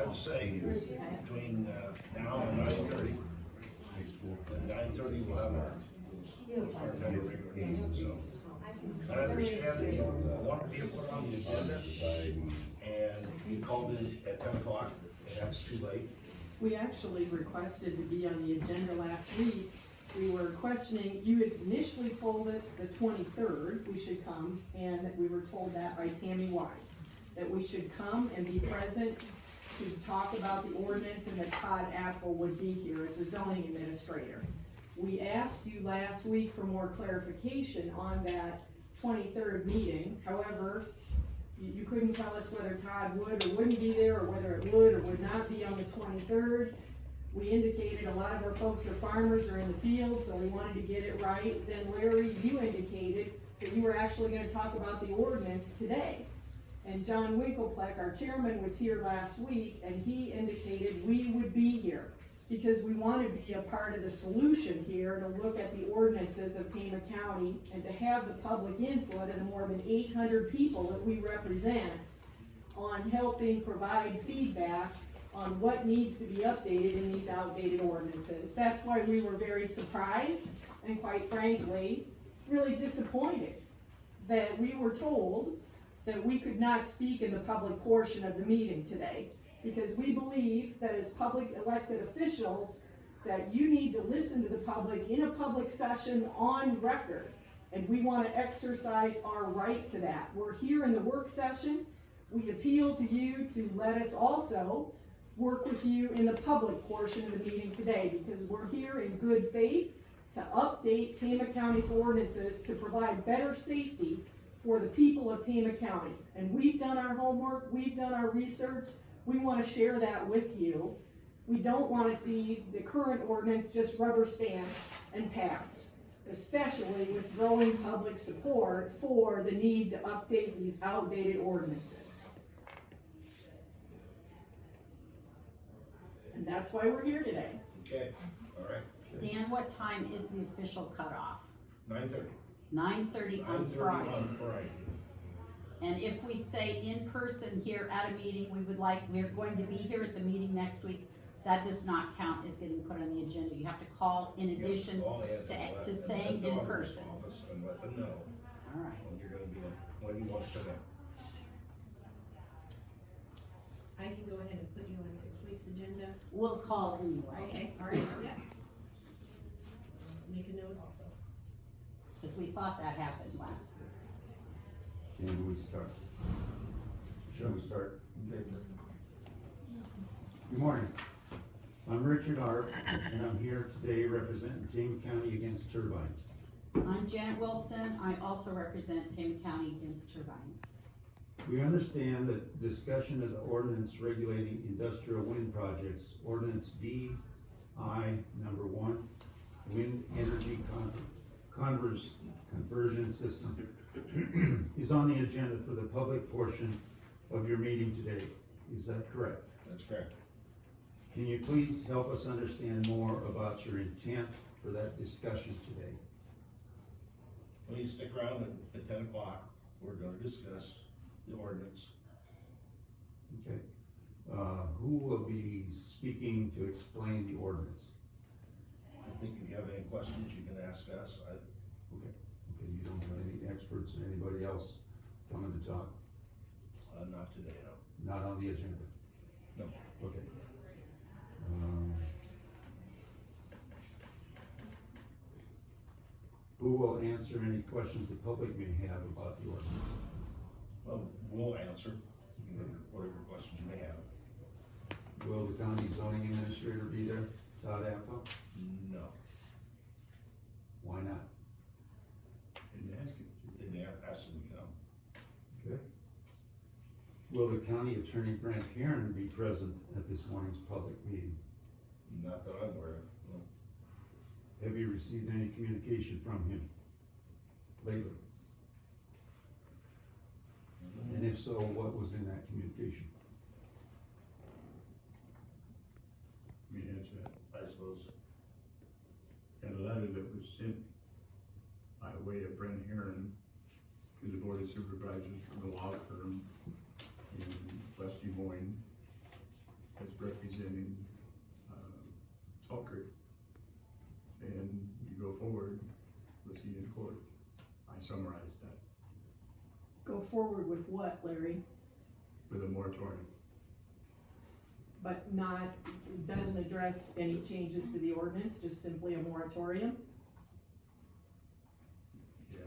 have to say is between now and 9:30, at 9:30 we'll have we'll start having a regular meeting, so. I understand that you want to be put on the agenda, and you called in at 10 o'clock, and that's too late. We actually requested to be on the agenda last week. We were questioning, you had initially told us the 23rd we should come, and we were told that by Tammy Wise, that we should come and be present to talk about the ordinance, and that At.of would be here as a zoning administrator. We asked you last week for more clarification on that 23rd meeting. However, you couldn't tell us whether Todd would or wouldn't be there, or whether it would or would not be on the 23rd. We indicated a lot of our folks are farmers, are in the field, so we wanted to get it right. Then Larry, you indicated that you were actually gonna talk about the ordinance today. And John Winklepleck, our chairman, was here last week, and he indicated we would be here because we want to be a part of the solution here, to look at the ordinances of Tama County and to have the public input of the more than 800 people that we represent on helping provide feedback on what needs to be updated in these outdated ordinances. That's why we were very surprised and, quite frankly, really disappointed that we were told that we could not speak in the public portion of the meeting today, because we believe that as public elected officials, that you need to listen to the public in a public session on record, and we want to exercise our right to that. We're here in the work session. We appeal to you to let us also work with you in the public portion of the meeting today, because we're here in good faith to update Tama County's ordinances to provide better safety for the people of Tama County. And we've done our homework, we've done our research, we want to share that with you. We don't want to see the current ordinance just rubber stamped and passed, especially with growing public support for the need to update these outdated ordinances. And that's why we're here today. Okay, all right. Dan, what time is the official cutoff? 9:30. 9:30 on 9:30 Friday. on Friday. And if we say in person here at a meeting, we're going to be here at the meeting next week, that does not count as getting put on the agenda. You have to call in addition to saying in person. Office and let them know All right. when you're gonna be, when you want to come in. I can go ahead and put you on next week's agenda. We'll call anyway. Okay, all right, yeah. Make a note also. Because we thought that happened last week. Can we start? Shall we start? Okay. Good morning. I'm Richard Arp, and I'm here today representing Tama County against turbines. I'm Janet Wilson. I also represent Tama County against turbines. We understand that discussion of the ordinance regulating industrial wind projects, Ordinance BI number 1, wind energy conversion system, is on the agenda for the public portion of your meeting today. Is that correct? That's correct. Can you please help us understand more about your intent for that discussion today? Please stick around at 10 o'clock. We're gonna discuss the ordinance. Okay. Who will be speaking to explain the ordinance? I think if you have any questions, you can ask us. Okay, you don't have any experts or anybody else coming to talk? Not today, no. Not on the agenda? No. Okay. Who will answer any questions the public may have about the ordinance? Well, we'll answer whatever questions you may have. Will the county zoning administrator be there? At.of? No. Why not? Didn't ask you. Didn't ask them to come. Okay. Will the county attorney Brent Heron be present at this morning's public meeting? Not that I'm aware of. No. Have you received any communication from him lately? And if so, what was in that communication? Me answer that. I suppose. And a letter that was sent by way of Brent Heron to the Board of Supervisors from the law firm in West Des Moines, summarize that Go forward with what, Larry? with a moratorium. But not, it doesn't address any changes to the ordinance, just simply a moratorium? Yeah.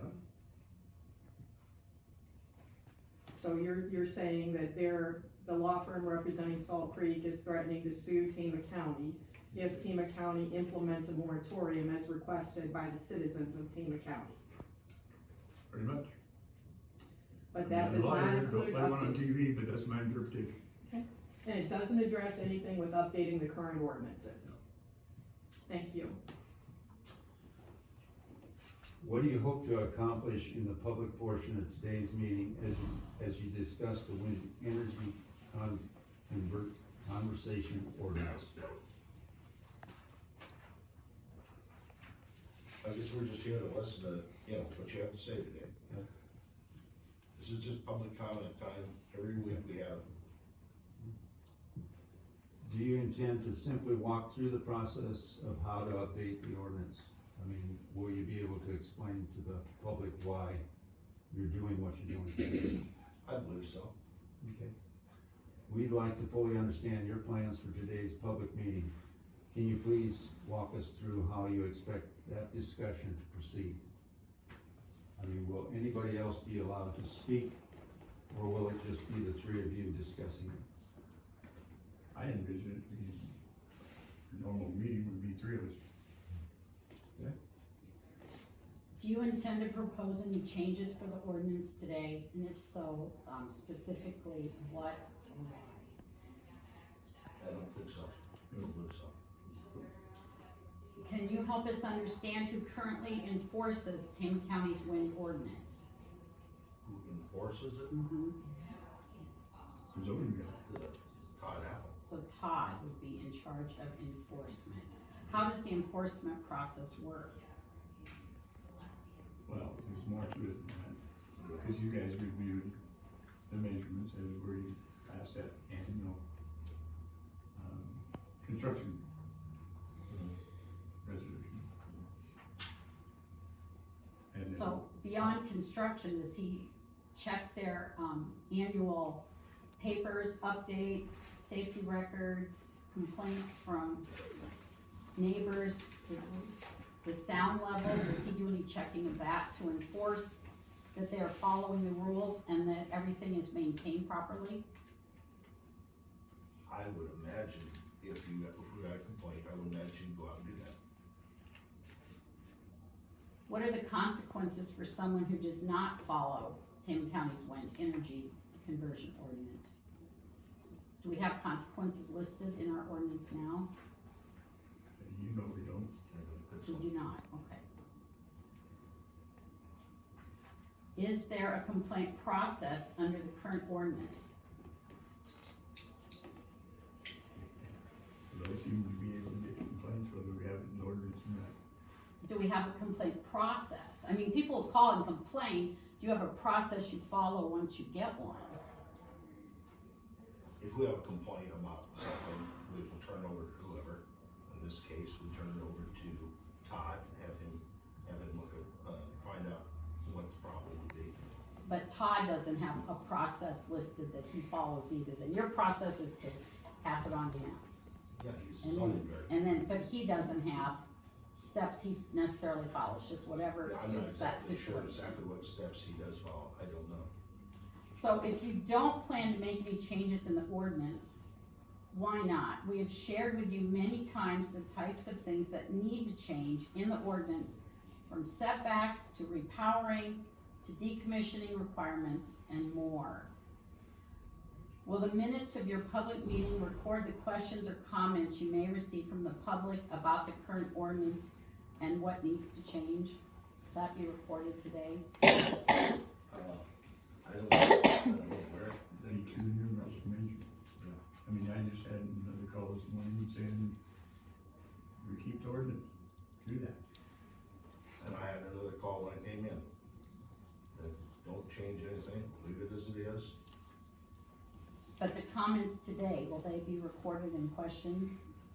So you're saying that the law firm representing Salt Creek is threatening to sue Tama County if Tama County implements a moratorium as requested by the citizens of Tama County. Pretty much. But that I'm does a lawyer, not don't include play one on updates. TV, but that's my interpretation. And it doesn't address anything with updating the current ordinances. Thank you. What do you hope to accomplish in the public portion of today's meeting as you discuss the wind energy conversation ordinance? I guess we're just here to listen to, what you have to say today. This is just public comment time, every week we have. Do you intend to simply walk through the process of how to update the ordinance? I mean, will you be able to explain to the public why you're doing what you're doing? I believe so. Okay. We'd like to fully understand your plans for today's public meeting. Can you please walk us through how you expect that discussion to proceed? I mean, will anybody else be allowed to speak, or will it just be the three of you discussing it? I envision it being, a normal meeting would be three of us. Do you intend to propose any changes for the ordinance today? And if so, specifically what? I don't think so. I don't believe so. Can you help us understand who currently enforces Tama County's wind ordinance? Who enforces it? The zoning guy. Todd Apple. So Todd would be in charge of enforcement. How does the enforcement process work? Well, there's more to it than that, because you guys reviewed the measurements as we passed that annual, construction resolution. And then- So beyond construction, does he check their, annual papers, updates, safety records, complaints from neighbors, the sound levels? Does he do any checking of that to enforce that they're following the rules and that everything is maintained properly? I would imagine if we got a complaint, I would imagine you'd go out and do that. What are the consequences for someone who does not follow Tama County's wind energy conversion ordinance? Do we have consequences listed in our ordinance now? You know we don't. I don't think We so. do not, okay. Is there a complaint process under the current ordinance? They seem to be able to get complaints whether we have an ordinance or not. Do we have a complaint process? I mean, people call and complain. Do you have a process you follow once you get one? If we have a complaint about something, we will turn over to whoever. In this case, we turn it over to Todd, have him look at, find out what the problem would be. But Todd doesn't have a process listed that he follows either. Then your process is to pass it on to him. Yeah, he's And zoning then, guard. but he doesn't have steps he necessarily follows, just whatever I'm not suits that exactly sure situation. exactly what steps he does follow, I don't know. So if you don't plan to make any changes in the ordinance, why not? We have shared with you many times the types of things that need to change in the ordinance, from setbacks to repowering to decommissioning requirements and more. Will the minutes of your public meeting record the questions or comments you may receive from the public about the current ordinance and what needs to change? Does that be recorded today? I don't know where. Then two numerous mentioned. I mean, I just had another call this morning saying, we keep the ordinance, do that. And I had another call when I came in. That don't change anything, leave it as it is. But the comments today, will they be recorded in questions?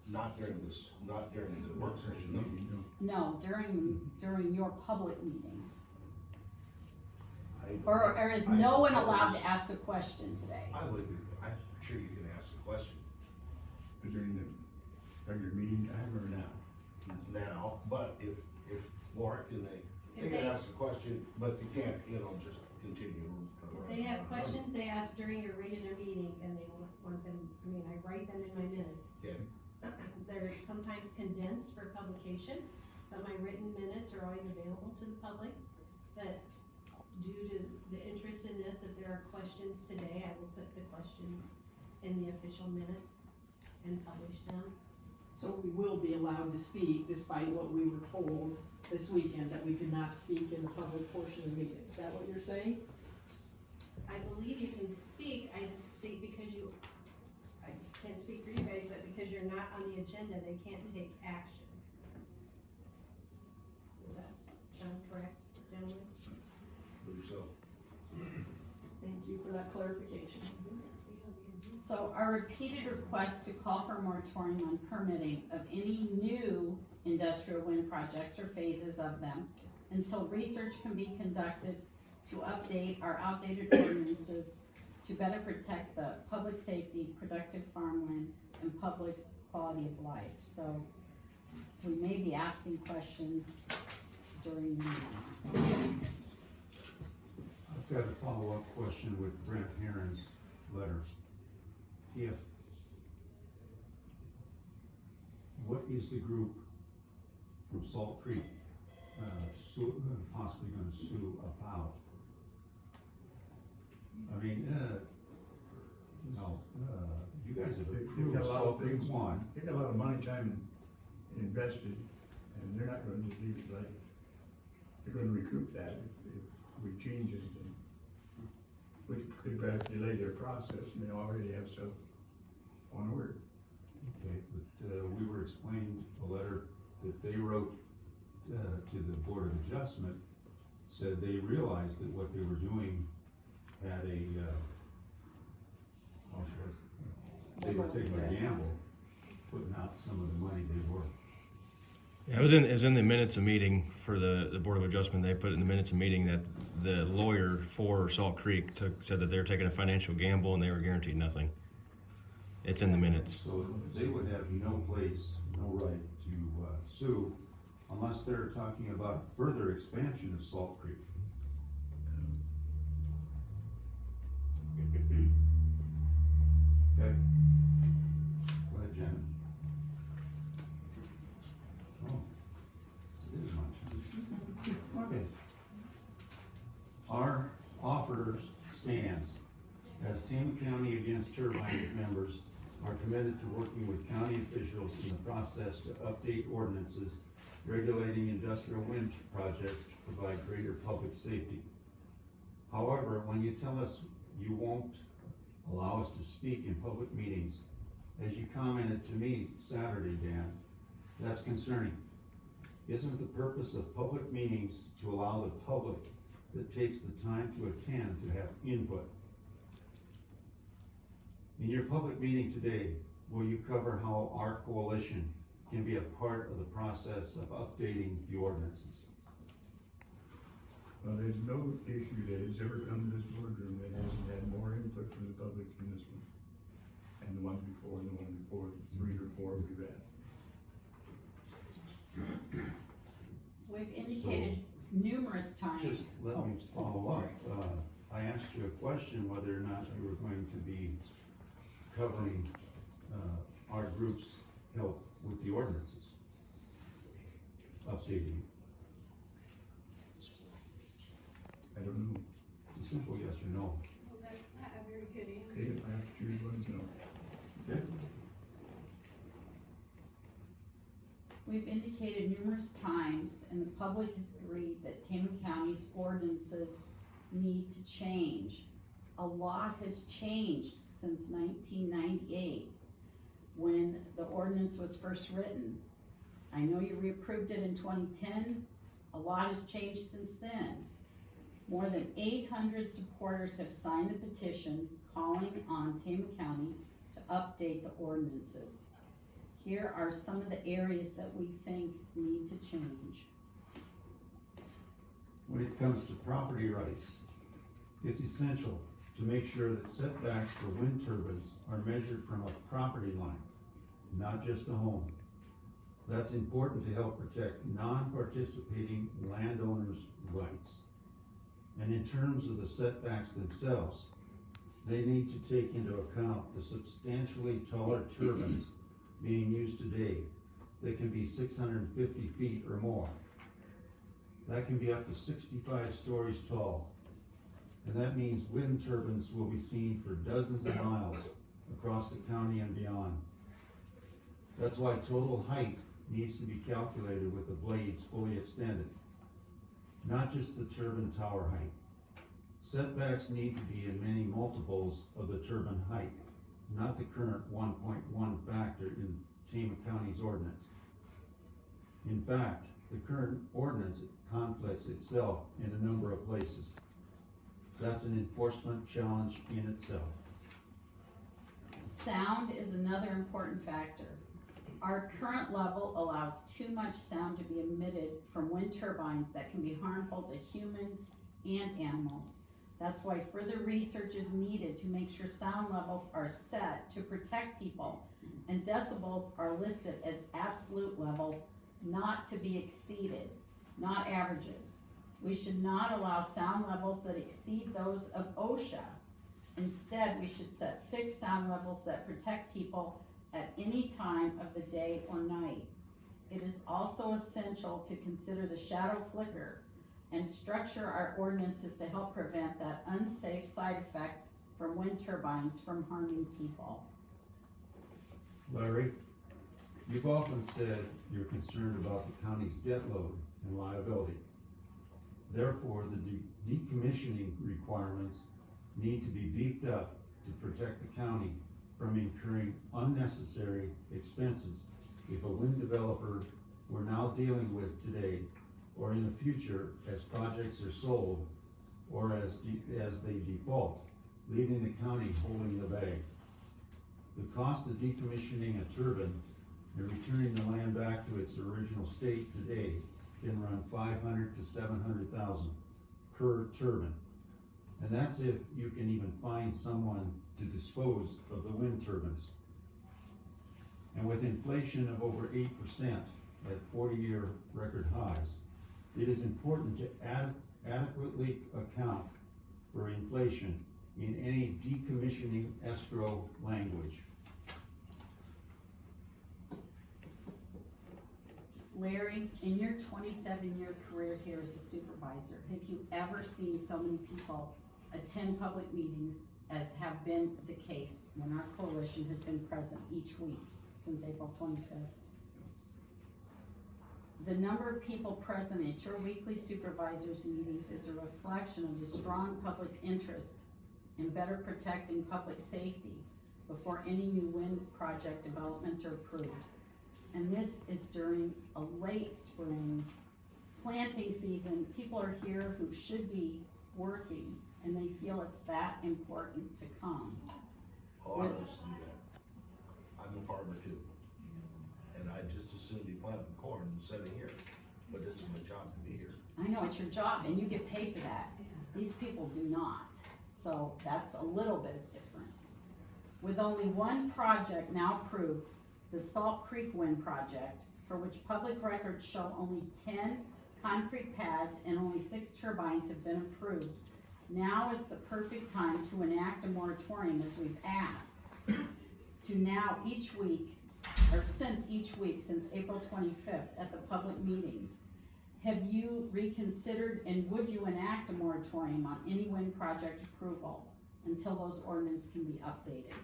Not during the work session, no. No, during your public meeting. Or is no one allowed to ask a question today? I'm sure you can ask a question During the regular meeting time or now? now, but if Laura, can they If can they- ask a question, but they can't, just continue. If they have questions, they ask during your regular meeting, and they want them, I write them in my minutes. Okay. They're sometimes condensed for publication, but my written minutes are always available to the public. But due to the interest in this, if there are questions today, I will put the questions in the official minutes and publish them. So we will be allowed to speak despite what we were told this weekend, that we could not speak in the public portion of the meeting. Is that what you're saying? I believe you can speak, I just think I can't speak for you guys, but because you're not on the agenda, they can't take action. Does that sound correct, gentlemen? Believe so. Thank you for that clarification. So our repeated request to call for a moratorium on permitting of any new industrial wind projects or phases of them until research can be conducted to update our outdated ordinances to better protect the public safety, productive farmland, and public's quality of life. So we may be asking questions during the meeting. I've got a follow-up question with Brent Herron's letter. What is the group from Salt Creek, possibly gonna sue about? I mean, you guys have They approved got a lot of Salt Creek things. 1. They got a lot of money, time invested, and they're not gonna just leave it like, they're gonna recoup that if we change it, which could perhaps delay their process, and they already have stuff on order. Okay, but we were explained a letter that they wrote to the Board of Adjustment, said they realized that what they were doing had they were taking a gamble, putting out some of the money they were. Yeah, it was in the minutes of meeting for the Board of Adjustment. They put in the minutes of meeting that the lawyer for Salt Creek said that they were taking a financial gamble and they were guaranteed nothing. It's in the minutes. So they would have no right to sue unless they're talking about further expansion of Salt Creek. Okay. Go ahead, Janet. Oh, it is much. Okay. Our offer stands. As Tama County Against Turbine members are committed to working with county officials in the process to update ordinances regulating industrial wind projects to provide greater public safety. However, when you tell us you won't allow us to speak in public meetings, as you commented to me Saturday, Dan, that's concerning. Isn't the purpose of public meetings to allow the public that takes the time to attend to have input? In your public meeting today, will you cover how our coalition can be a part of the process of updating the ordinances? Well, there's no issue that has ever come to this boardroom that hasn't had more input from the public than this one. And the one before, and the one before, 3 or 4 we've had. We've indicated numerous times. Just let me follow up. I asked you a question whether or not you were going to be covering our group's help with the ordinances, updating. I don't know. It's a simple yes or no. Well, that's not a very good answer. Okay, if I have to choose one, no. Okay. We've indicated numerous times, and the public has agreed that Tama County's ordinances need to change. A lot has changed since 1998, when the ordinance was first written. I know you reapproved it in 2010. A lot has changed since then. More than 800 supporters have signed a petition calling on Tama County to update the ordinances. Here are some of the areas that we think need to change. When it comes to property rights, It's essential to make sure that setbacks for wind turbines are measured from a property line, not just a home. That's important to help protect non-participating landowners' rights. And in terms of the setbacks themselves, they need to take into account the substantially taller turbines being used today. They can be 650 feet or more. That can be up to 65 stories tall. And that means wind turbines will be seen for dozens of miles across the county and beyond. That's why total height needs to be calculated with the blades fully extended, not just the turbine tower height. Setbacks need to be in many multiples of the turbine height, not the current 1.1 factor in Tama County's ordinance. In fact, the current ordinance conflicts itself in a number of places. That's an enforcement challenge in itself. Sound is another important factor. Our current level allows too much sound to be emitted from wind turbines that can be harmful to humans and animals. That's why further research is needed to make sure sound levels are set to protect people, and decibels are listed as absolute levels not to be exceeded, not averages. We should not allow sound levels that exceed those of OSHA. Instead, we should set fixed sound levels that protect people at any time of the day or night. It is also essential to consider the shadow flicker and structure our ordinances to help prevent that unsafe side effect from wind turbines from harming people. Larry, you've often said you're concerned about the county's debt load and liability. Therefore, the decommissioning requirements need to be beefed up to protect the county from incurring unnecessary expenses if a wind developer we're now dealing with today or in the future as projects are sold or as they default, leaving the county holding the bag. The cost of decommissioning a turbine and returning the land back to its original state today can run $500,000 to $700,000 per turbine. And that's if you can even find someone to dispose of the wind turbines. And with inflation of over 8% at 40-year record highs, it is important to adequately account for inflation in any decommissioning escrow language. Larry, in your 27-year career here as a supervisor, have you ever seen so many people attend public meetings as have been the case when our coalition has been present each week since April 25th? The number of people present at your weekly supervisors meetings is a reflection of the strong public interest in better protecting public safety before any new wind project developments are approved. And this is during a late spring planting season. People are here who should be working, and they feel it's that important to come. Oh, I listen to that. I'm a farmer too. And I just as soon be planting corn and sitting here, but this is my job to be here. I know it's your job, and you get paid for that. These people do not. So that's a little bit of difference. With only one project now approved, the Salt Creek Wind Project, for which public records show only 10 concrete pads and only 6 turbines have been approved, now is the perfect time to enact a moratorium as we've asked, to now each week, or since each week since April 25th at the public meetings. Have you reconsidered and would you enact a moratorium on any wind project approval until those ordinances can be updated?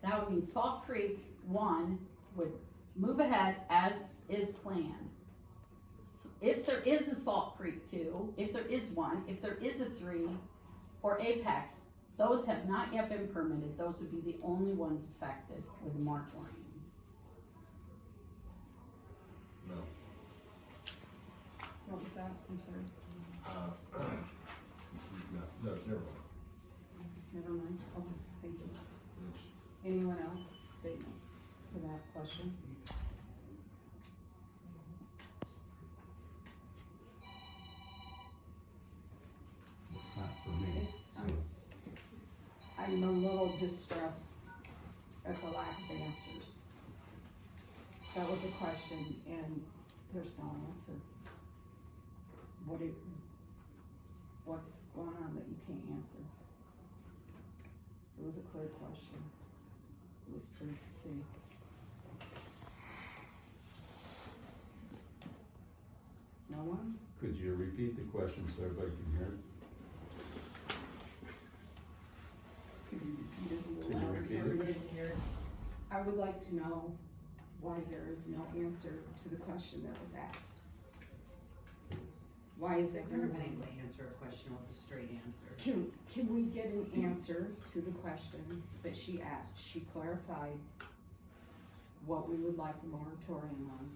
That would mean Salt Creek 1 would move ahead as is planned. If there is a Salt Creek 2, if there is 1, if there is a 3, or Apex, those have not yet been permitted. Those would be the only ones affected with the moratorium. No. What was that? I'm sorry. No, never mind. Never mind. Okay, thank you. It's- Anyone else? statement to that question? It's not for me, It's, so, I'm a little distressed at the lack of answers. That was a question and there's no answer. What's going on that you can't answer? It was a clear question. It was pretty succinct. No one? could you repeat the question so everybody can hear it? Could you repeat it a Could little you louder so repeat it? everybody can hear it? I would like to know why there is no answer to the question that was asked. Why is it? I've never been able to answer a question with a straight answer. Can we get an answer to the question that she asked? She clarified what we would like a moratorium on.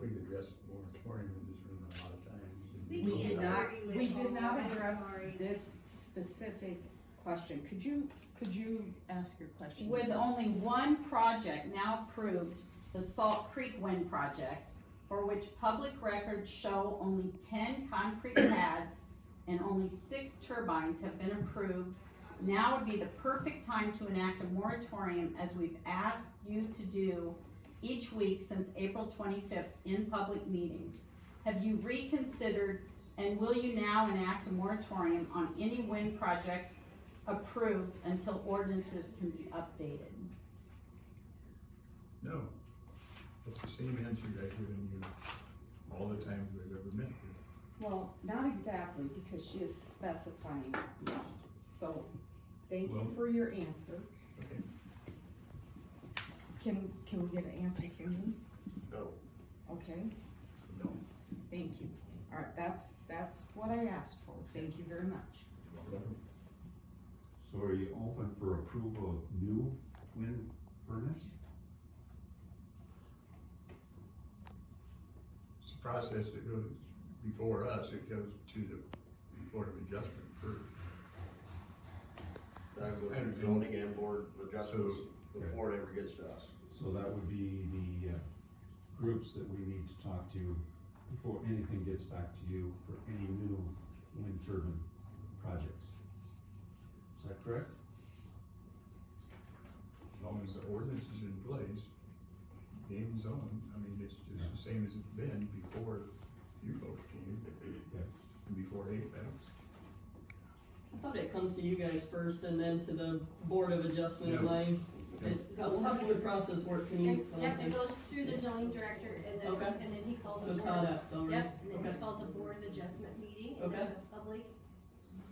We've addressed moratorium in this room a lot of times. and We did not, Sorry, we did not I'm address sorry. this specific question. Could you ask your question? With only one project now approved, the Salt Creek Wind Project, for which public records show only 10 concrete pads and only 6 turbines have been approved, now would be the perfect time to enact a moratorium as we've asked you to do each week since April 25th in public meetings. Have you reconsidered and will you now enact a moratorium on any wind project approved until ordinances can be updated? No, it's the same answer I've given you all the times we've ever met here. Well, not exactly, because she is specifying. So, thank you Well- for your answer. Okay. Can we get an answer from you? No. Okay, No. thank you. All right, that's what I asked for. Thank you very much. So are you open for approval of new wind permits? It's a process that goes before us, it goes to the Board of Adjustment first. That goes to zoning and board of adjustments before it ever gets to us. So that would be the, groups that we need to talk to before anything gets back to you for any new wind turbine projects. Is that correct? As long as the ordinance is in place, game zone, I mean, it's just the same as it's been before you folks came, and before Apex. I thought it comes to you guys first and then to the Board of Adjustment in Yeah. line. How does the process work? Can you? Yep, it goes through the zoning director and Okay. then he calls a So board. Todd F. though, right? Yep, and then Okay. he calls a board of adjustment meeting, and Okay. it's a public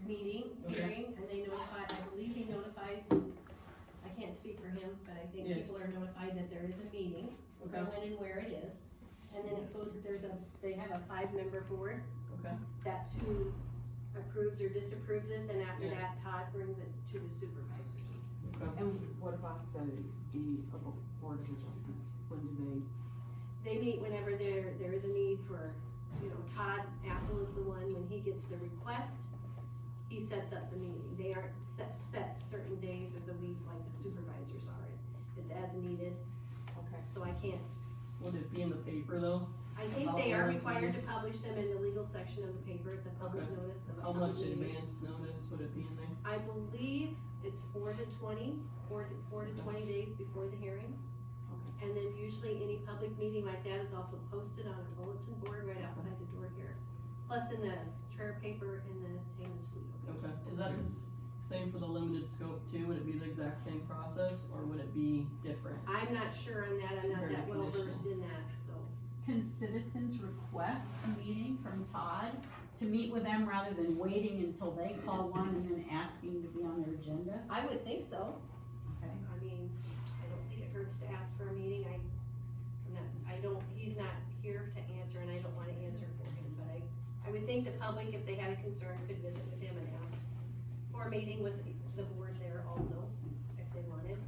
meeting, Okay. hearing, and they notify, I believe he notifies, I can't speak for him, but I think Yeah. people are notified that there is a meeting, Okay. and when and where it is. And then it goes, they have a 5-member board, Okay. that's who approves or disapproves it, then after Yeah. that, Todd brings it to the supervisors. And what about the Board of Adjustment? When do They meet whenever there is a need for, Todd Apple is the one, when he gets the request, he sets up the meeting. They aren't set certain days of the week like the supervisors are. It's as needed, okay. so I can't, Would it be in the paper though? I think they are required to publish them in the legal section of the paper. It's a public Okay. notice of a How public much meeting. advance notice would it be in there? I believe it's 4 to 20 days before the hearing. Okay. And then usually any public meeting like that is also posted on a bulletin board right outside the door here. Plus in the Traer paper and the Taman Toledo. Okay. Is that the same for the limited scope too? Would it be the exact same process or would it be different? I'm not sure on that, I'm not Very that well versed conditional. in that, so. Can citizens request a meeting from Todd to meet with them rather than waiting until they call one and then asking to be on their agenda? I would think so. Okay. I mean, I don't think it hurts to ask for a meeting, he's not here to answer and I don't wanna answer for him, but I would think the public, if they had a concern, could visit with him and ask for a meeting with the board there also, if they wanted.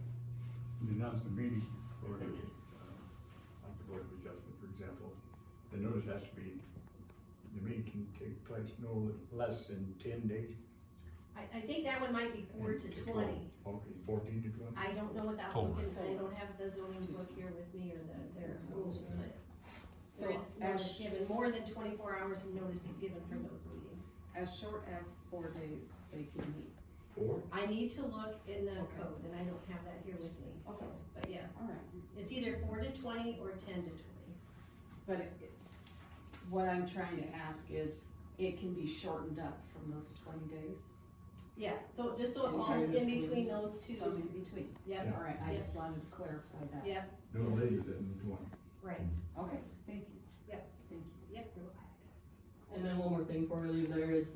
You announce the meeting for, like the Board of Adjustment, for example, the notice has to be, the meeting can take place no less than 10 days I think that one might be 4 to 20. Okay, 14 to 20? I don't know what that Full. one, I don't have the zoning book here with me or their rules, but So there is notice as, given, more than 24 hours of notice is given for those meetings. as short as 4 days they can meet. 4? I need to look in the Okay. code, and I don't have that here with me, so, Okay. but yes. Alright, It's either 4 to 20 or 10 to 20. but what I'm trying to ask is, it can be shortened up from those 20 days? Yes, so just so it Okay. falls in between those two. Some in between? Yep, Alright, I Yes. just wanted to clarify that. yep, No later than 20. right, Okay, thank you. Yep. Thank you. yep. And then one more thing before we leave there is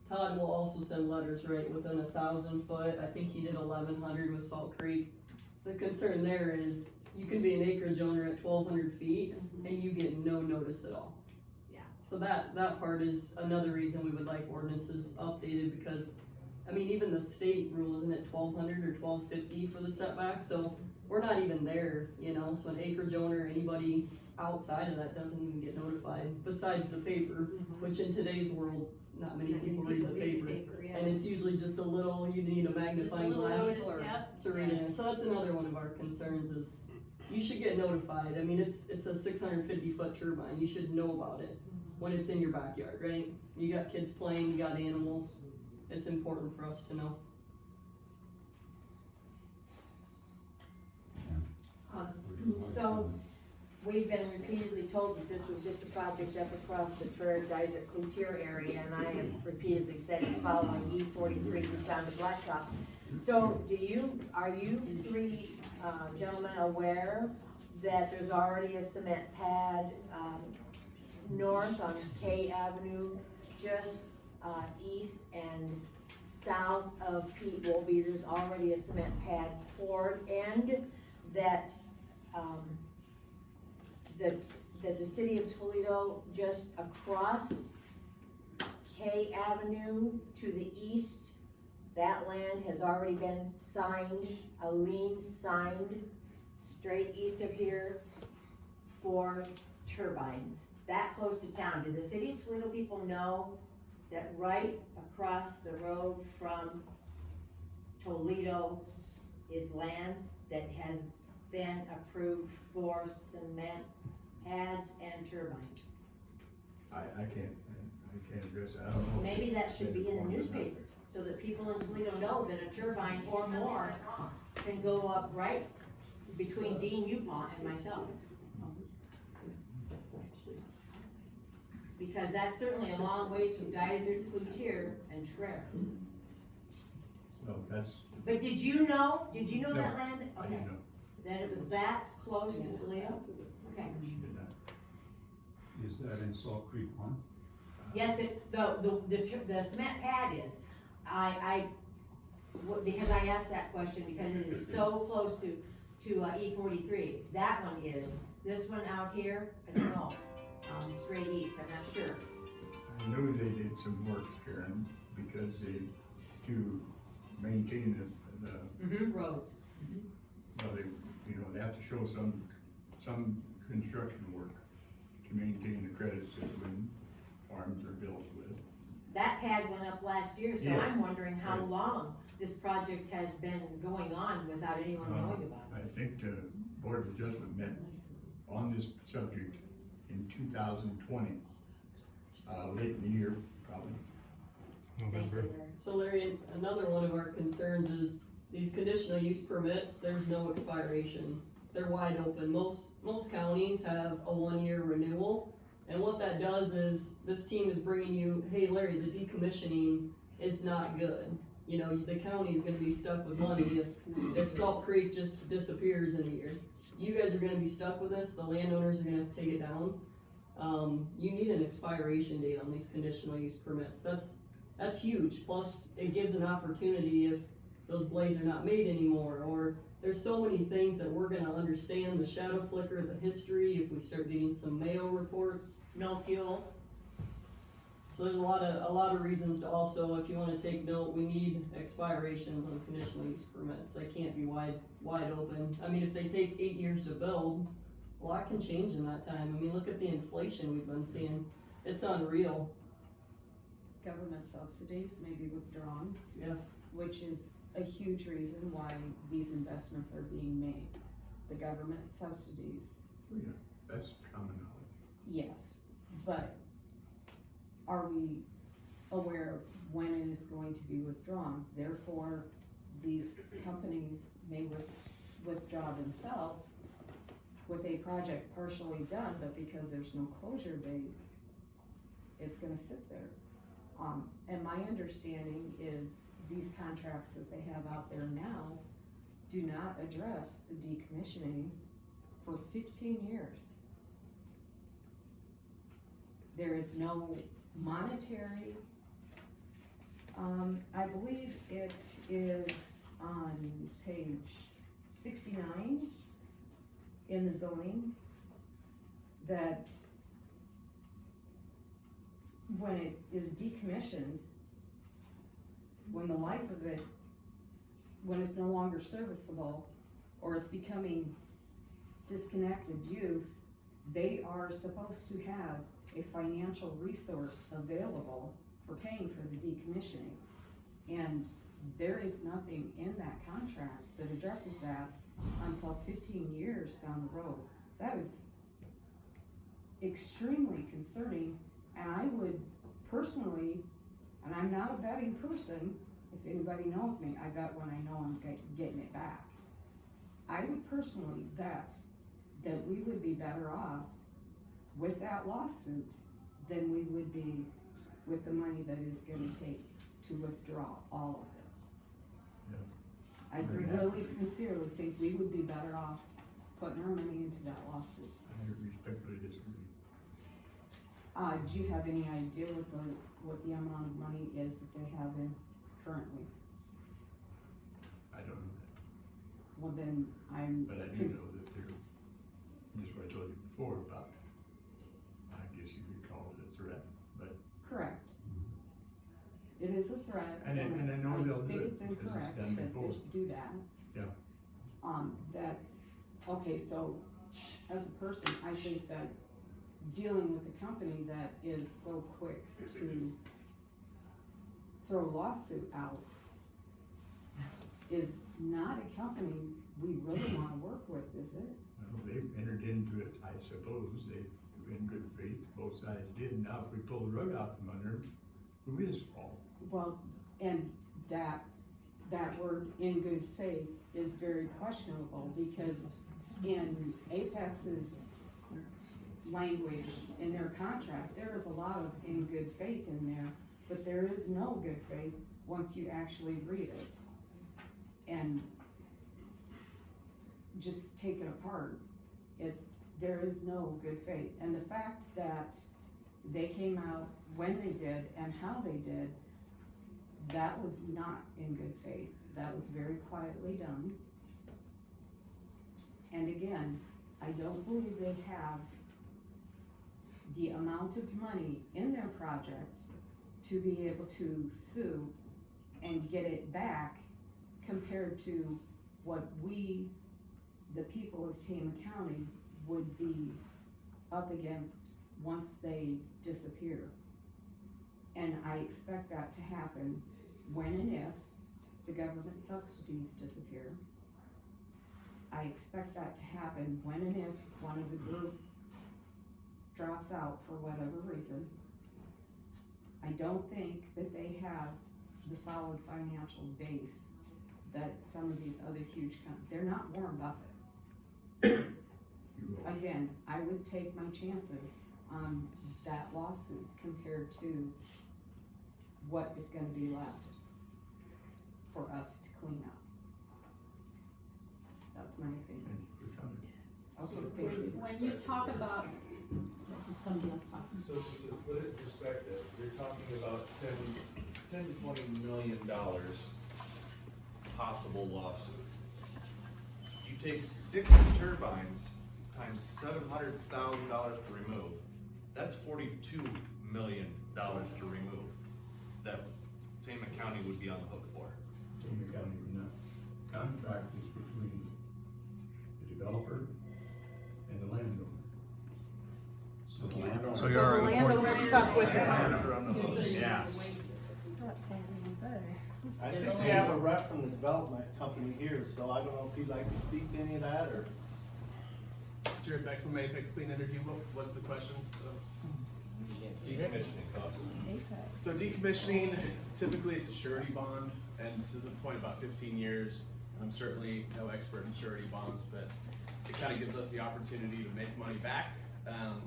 Todd will also send letters, right, within 1,000 foot, I think he did 1,100 with Salt Creek. The concern there is, you can be an acreage owner at 1,200 feet, and you get no notice at all. Yeah. So that part is another reason we would like ordinances updated, because, I mean, even the state rule, isn't it 1,200 or 1,250 for the setback, so we're not even there, you know, so an acreage owner, anybody outside of that doesn't even get notified, besides the paper, which in today's world, not many people read the paper. yes. And it's usually just a little, you need a magnifying Just a little glass notice, yep, to read it. yes. So that's another one of our concerns is, you should get notified. I mean, it's a 650 foot turbine, you should know about it when it's in your backyard, right? You got kids playing, you got animals, it's important for us to know. So, we've been repeatedly told that this was just a project up across the Prairie Desert Cloutier area, and I have repeatedly said it's following E43 down to Blacktop. So, are you three gentlemen aware that there's already a cement pad, north on K Avenue, just, east and south of Pete Wolby, there's already a cement pad poured, and that, that the city of Toledo, just across K Avenue to the east, that land has already been signed, a lien signed, straight east of here for turbines, that close to town. Do the city of Toledo people know that right across the road from Toledo is land that has been approved for cement pads and turbines? I can't address that, I don't know. Maybe that should be in the newspaper, so that people in Toledo know that a turbine or more can go up right between Dean Upont and myself. Because that's certainly a long ways from Geyser, Cloutier, and Trails. No, that's, But did you know that No, land? I Okay. didn't know. That it was that close to Toledo? Okay. She did not. Is that in Salt Creek 1? Yes, the cement pad is. Because I asked that question because it is so close to E43. That one is. This one out here, I don't know, straight east, I'm not sure. I knew they did some work, Karen, because to maintain the, Roads. well, they have to show some construction work to maintain the credits that when farms are built with. That pad went up last year, so Yeah. I'm wondering how Right. long this project has been going on without anyone knowing about it. I think the Board of Adjustment met on this subject in 2020, late in the year, probably. Thank you, November. Larry. So Larry, another one of our concerns is these conditional use permits, there's no expiration. They're wide open. Most counties have a 1-year renewal. And what that does is, this team is bringing you, hey Larry, the decommissioning is not good. You know, the county is gonna be stuck with money if Salt Creek just disappears in a year. You guys are gonna be stuck with this, the landowners are gonna have to take it down. You need an expiration date on these conditional use permits. That's huge. Plus, it gives an opportunity if those blades are not made anymore, or there's so many things that we're gonna understand, the shadow flicker, the history, if we start getting some mail reports. No fuel. So there's a lot of reasons to also, if you wanna take note, we need expirations on conditional use permits. They can't be wide open. I mean, if they take 8 years to build, a lot can change in that time. I mean, look at the inflation we've been seeing. It's unreal. government subsidies may be withdrawn, Yeah, which is a huge reason why these investments are being made. The government subsidies, Yeah, that's common knowledge. yes, but are we aware of when it is going to be withdrawn? Therefore, these companies may withdraw themselves with a project partially done, but because there's no closure date, it's gonna sit there. And my understanding is these contracts that they have out there now do not address the decommissioning for 15 years. There is no monetary, I believe it is on page 69 in the zoning, that when it is decommissioned, when the life of it, when it's no longer serviceable, or it's becoming disconnected use, they are supposed to have a financial resource available for paying for the decommissioning. And there is nothing in that contract that addresses that until 15 years down the road. That is extremely concerning, and I would personally, and I'm not a betting person, if anybody knows me, I bet when I know I'm getting it back. I would personally bet that we would be better off with that lawsuit than we would be with the money that is gonna take to withdraw all of this. Yeah. I really sincerely think we would be better off putting our money into that lawsuit. I respectfully disagree. Do you have any idea what the amount of money is that they have in currently? I don't know Well, then I'm. that, but I do know that they're, just what I told you before about, I guess you could call it a threat, but. Correct. It is a threat. And I know they'll do think it it's because it's incorrect done that before. they do that. Yeah. Okay, so as a person, I think that dealing with a company that is so quick to throw a lawsuit out is not a company we really wanna work with, is it? Well, they've entered into it, I suppose, they, in good faith, both sides did. Now, if we pull the rug out from under them, who is fault? Well, and that word in good faith is very questionable, because in Apex's language in their contract, there is a lot of in good faith in there, but there is no good faith once you actually read it and just take it apart. There is no good faith, and the fact that they came out when they did and how they did, that was not in good faith. That was very quietly done. And again, I don't believe they have the amount of money in their project to be able to sue and get it back compared to what we, the people of Tama County, would be up against once they disappear. And I expect that to happen when and if the government subsidies disappear. I expect that to happen when and if one of the group drops out for whatever reason. I don't think that they have the solid financial base that some of these other huge companies, they're not Warren Buffett. Again, I would take my chances on that lawsuit compared to what is gonna be left for us to clean up. That's my opinion. Thank you for coming. Okay, thank you. when you talk about, somebody else talking. So to put it in perspective, you're talking about $10 to $20 million possible lawsuit. You take 60 turbines times $700,000 to remove, that's $42 million to remove, that Tama County would be on the hook for. Tama County would not. Contract is between the developer and the landowner. So the landowner So you're already landowner's stuck with it. Yeah. I think we have a rep from the development company here, so I don't know if you'd like to speak to any of that, or? Jared Beck from Apex Clean Energy, what's the question? Decommissioning costs. So decommissioning, typically it's a surety bond, and to the point about 15 years, I'm certainly no expert in surety bonds, but it kind of gives us the opportunity to make money back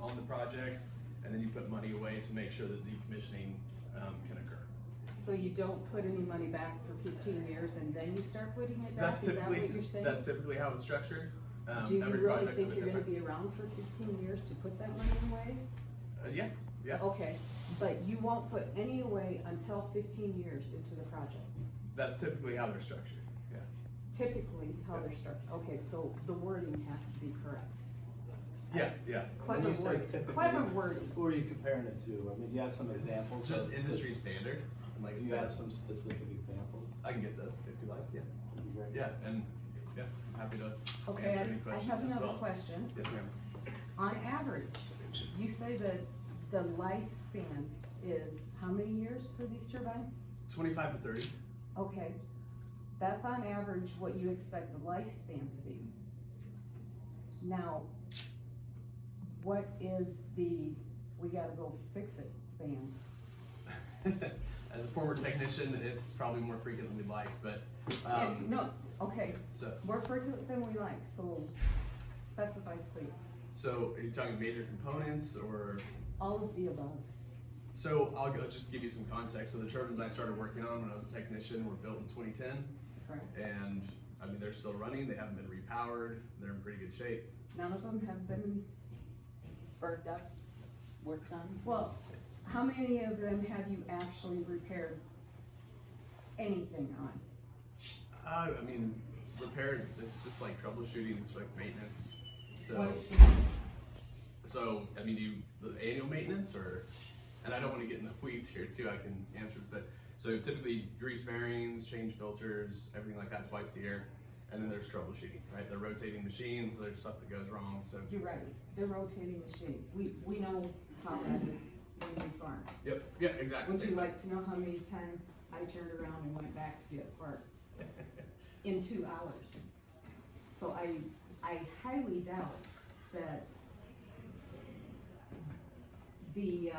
on the project, and then you put money away to make sure that decommissioning can occur. So you don't put any money back for 15 years and then you start putting it back? That's Is that what typically, you're saying? that's typically how it's structured. Do you Every really project's a think bit you're gonna different. be around for 15 years to put that money away? Yeah, Okay, but you won't put any away until 15 years into the project? that's typically how they're structured, yeah. Typically, how they're structured, okay, so the wording has to be correct. Yeah. When Clever you say wording, typically, clever wording. Who are you comparing it to? I mean, do you have some examples? Just of- industry standard, and like I Do you said, have some specific examples? I can get those if you like, yeah. That'd be great. Yeah, and, yeah, I'm happy to Okay, answer any I questions have as another well. question. Yes, ma'am. On average, you say that the lifespan is how many years for these turbines? 25 to 30. Okay, that's on average what you expect the lifespan to be. Now, what is the, we gotta go fix it span? As a former technician, it's probably more frequent than we'd like, but, No, okay, so, more frequent than we like, so specify please, are you talking major components or? all of the above. So I'll just give you some context. So the turbines I started working on when I was a technician were built in 2010, Correct. and I mean, they're still running. They haven't been repowered. They're in pretty good shape. None of them have been, Burnt up, worked on. well, how many of them have you actually repaired anything on? I mean, repaired, it's just like troubleshooting, it's like maintenance. So, What is the difference? so, I mean, the annual maintenance or, and I don't wanna get in the weeds here too, I can answer, but, so typically grease bearings, change filters, everything like that twice a year. And then there's troubleshooting, right? They're rotating machines, there's stuff that goes wrong, so. You're right, they're rotating machines, we know how that is when we farm. Yep, yeah, exactly. Would you like to know how many times I turned around and went back to get parts? In 2 hours. So I highly doubt that the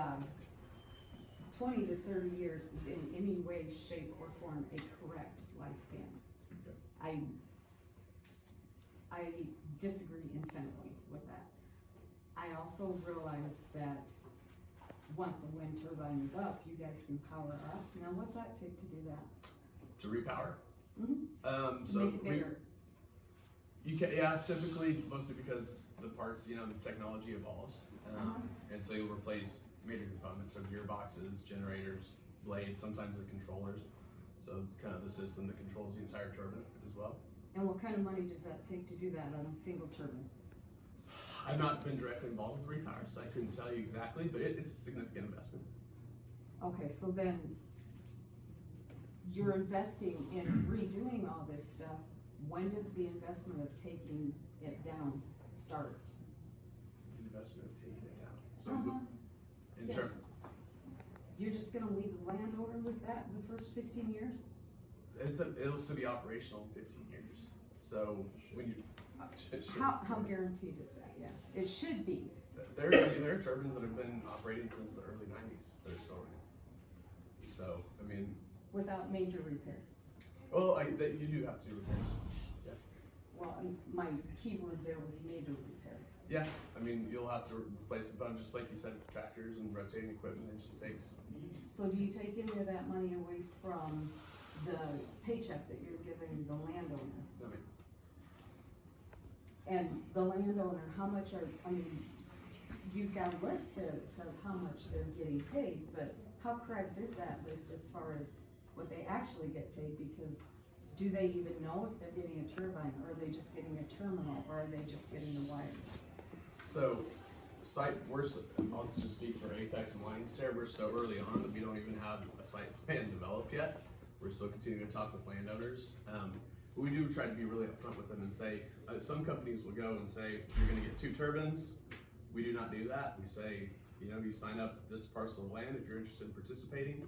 20 to 30 years is in any way, shape, or form a correct lifespan. Okay. I disagree intently with that. I also realize that once a wind turbine is up, you guys can power up. Now, what's that take to do that? To repower? To So make it bigger? you can, yeah, typically, mostly because the parts, the technology evolves. And so you'll replace major components, so gearboxes, generators, blades, sometimes the controllers. So kind of the system that controls the entire turbine as well. And what kind of money does that take to do that on a single turbine? I've not been directly involved with repower, so I couldn't tell you exactly, but it's a significant investment. Okay, so then you're investing in redoing all this stuff. When does the investment of taking it down start? Investment of taking it down. So in Yeah. term, You're just gonna leave the landowner with that in the first 15 years? it'll still be operational in 15 years. So when you, How guaranteed is that? Yeah, it should be. there are turbines that have been operating since the early 90s that are still running. So, I mean, Without major repair. well, you do have to do repairs. Yeah. Well, my keyword there was major repair. Yeah, I mean, you'll have to replace components, just like you said, tractors and rotating equipment, it just takes. So do you take any of that money away from the paycheck that you're giving the landowner? I mean, And the landowner, how much you've got a list there that says how much they're getting paid, but how correct is that list as far as what they actually get paid? Because do they even know if they're getting a turbine, or are they just getting a terminal, or are they just getting the wire? so, let's just speak for Apex and Lionstar, we're so early on that we don't even have a site plan developed yet. We're still continuing to talk with landowners. But we do try to be really upfront with them and say, some companies will go and say, you're gonna get 2 turbines. We do not do that. We say, You know, you sign up this parcel of land if you're interested in participating,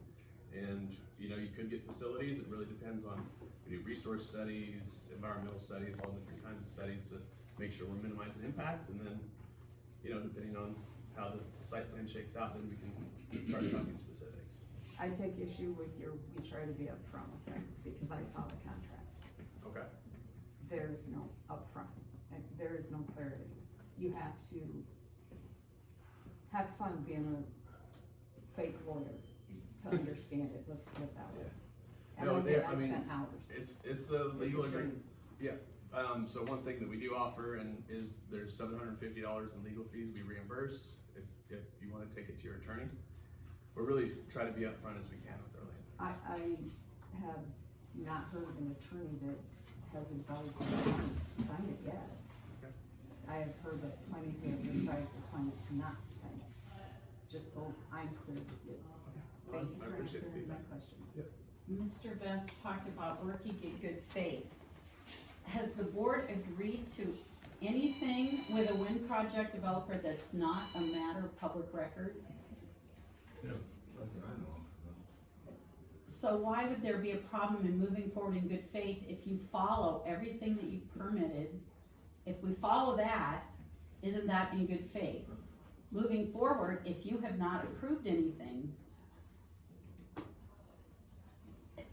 and, you know, you could get facilities. It really depends on, we do resource studies, environmental studies, all different kinds of studies to make sure we're minimizing impact, and then, you know, depending on how the site plan shakes out, then we can start talking specifics. I take issue with we try to be upfront with them, because I saw the contract. Okay. There is no upfront, and there is no clarity. You have to have fun being a fake lawyer to understand it, let's put it that way. And No, I I mean, spent hours. it's a legal It's a agreement. Yeah, so one thing that we do offer is there's $750 in legal fees we reimburse if you wanna take it to your attorney. We're really try to be upfront as we can with our land. I have not heard of an attorney that has advised their clients to sign it yet. Okay. I have heard that plenty have advised their clients not to sign it, just so I'm clear with you. Thank you I for appreciate the answering my feedback. questions. Mr. Vest talked about working in good faith. Has the board agreed to anything with a wind project developer that's not a matter of public record? So why would there be a problem in moving forward in good faith if you follow everything that you permitted? If we follow that, isn't that in good faith? Moving forward, if you have not approved anything,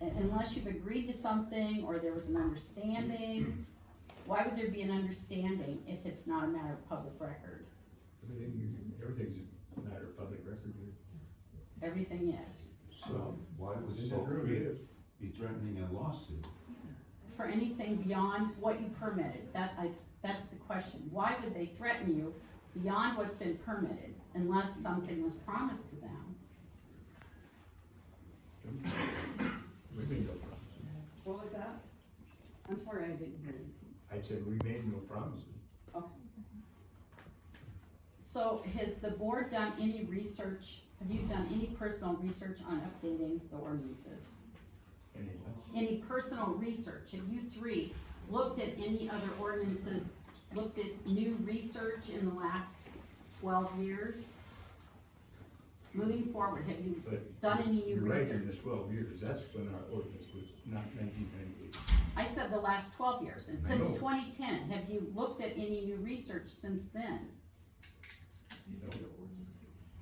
unless you've agreed to something or there was an understanding, why would there be an understanding if it's not a matter of public record? Everything's a matter of public record here. Everything is. So why would It Salt really Creek is. be threatening a lawsuit? For anything beyond what you permitted, that's the question. Why would they threaten you beyond what's been permitted unless something was promised to them? We made no promises. What was that? I'm sorry, I didn't hear you. I said we made no promises. Okay. So has the board done any research, have you done any personal research on updating the ordinances? Anyway, Any personal research? Have you three looked at any other ordinances, looked at new research in the last 12 years? Moving forward, have you but done any new you're right, research? in the 12 years, that's when our ordinance was not 1998. I said the last 12 years, and I since know. 2010, have you looked at any new research since then? You know,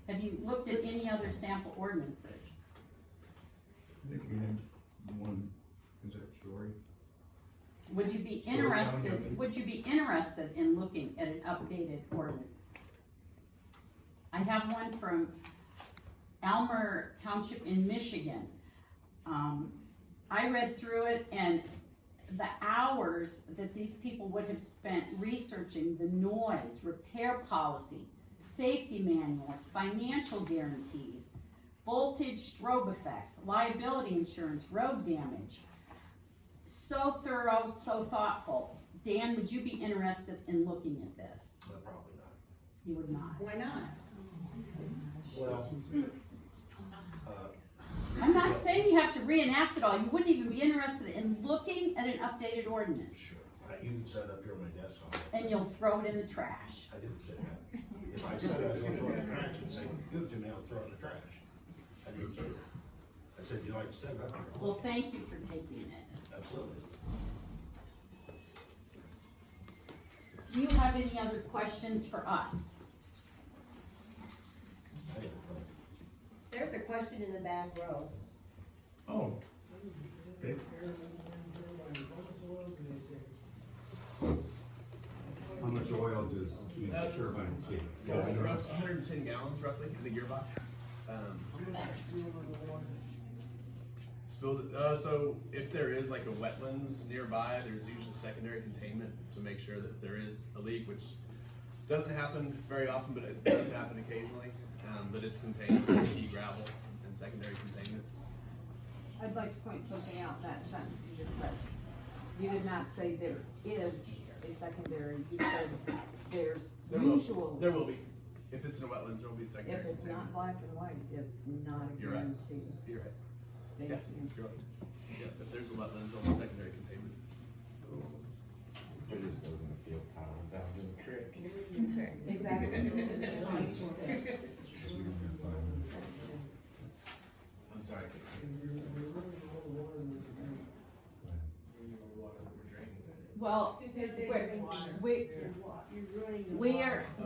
Have you looked at any other sample ordinances? I think we had one, is that story? Would you be County, I think. interested in looking at an updated ordinance? I have one from Elmer Township in Michigan. I read through it, and the hours that these people would have spent researching the noise, repair policy, safety manuals, financial guarantees, voltage strobe effects, liability insurance, road damage. So thorough, so thoughtful. Dan, would you be interested in looking at this? No, probably not. You would not. Why not? Well, I'm not saying you have to reenact it all. You wouldn't even be interested in looking at an updated ordinance. sure, you can set up here on my desk on it. And you'll throw it in the trash. I didn't say that. If I said I was gonna throw it in the trash, I'd say, give it to me, I'll throw it in the trash. I didn't say that. I said, you like to set it up here? Well, thank you for taking it. Absolutely. Do you have any other questions for us? There's a question in the back row. Oh. Okay. How much oil does each turbine take? So 110 gallons roughly in the gearbox. So if there is like a wetlands nearby, there's usually secondary containment to make sure that if there is a leak, which doesn't happen very often, but it does happen occasionally, that it's contained with pea gravel and secondary containment. I'd like to point something out in that sentence you just said. You did not say there is a secondary, you said there's usually. There will be. If it's in a wetlands, there will be secondary If it's containment. not black and white, it's not a You're right. guarantee. You're right. Thank Yeah, you. you're right. Yeah, if there's a wetlands, there'll be secondary containment. It just doesn't feel towns out in the creek. Exactly. Well,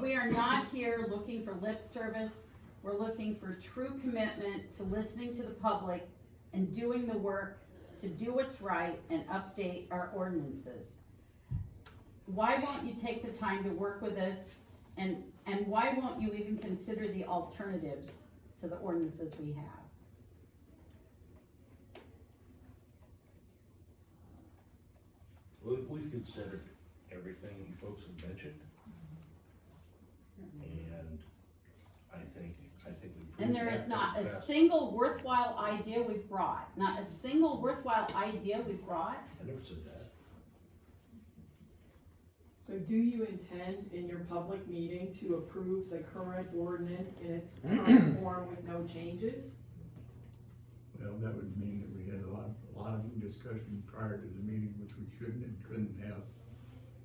we are not here looking for lip service. We're looking for true commitment to listening to the public and doing the work to do what's right and update our ordinances. Why won't you take the time to work with us, and why won't you even consider the alternatives to the ordinances we have? We've considered everything you folks have mentioned. And I think we. And there is not a single worthwhile idea we've brought, not a single worthwhile idea we've brought. I never said that. So do you intend in your public meeting to approve the current ordinance in its current form with no changes? Well, that would mean that we had a lot of discussion prior to the meeting, which we shouldn't and couldn't have.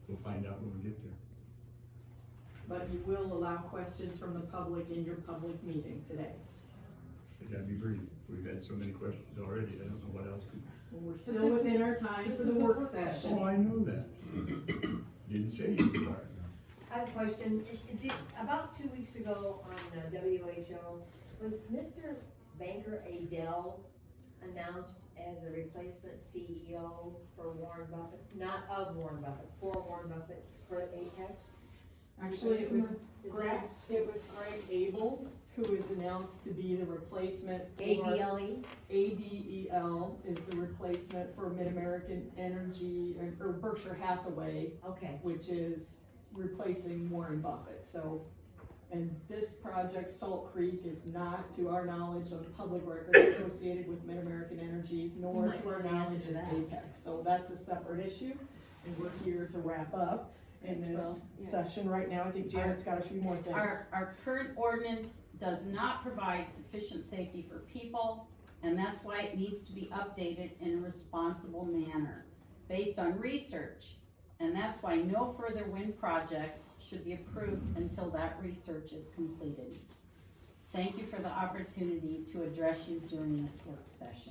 We'll find out when we get there. But you will allow questions from the public in your public meeting today. But that'd be brief. We've had so many questions already, I don't know what else could. Well, we're still within our time for the work session. Oh, I know that. Didn't say you were. I have a question. About 2 weeks ago on WHO, was Mr. Banker Adele announced as a replacement CEO for Warren Buffett? Not of Warren Buffett, for Warren Buffett, for Apex? Actually, it was Is Greg Abel, who is announced to be the replacement for. ABLE? ABEL is the replacement for Mid-American Energy, or Berkshire Hathaway, Okay. which is replacing Warren Buffett, so. And this project, Salt Creek, is not, to our knowledge, of public record associated with Mid-American Energy, nor to our knowledge is Apex. So that's a separate issue, and we're here to wrap up in this session right now. I think Janet's got a few more things. Our current ordinance does not provide sufficient safety for people, and that's why it needs to be updated in a responsible manner, based on research. And that's why no further wind projects should be approved until that research is completed. Thank you for the opportunity to address you during this work session.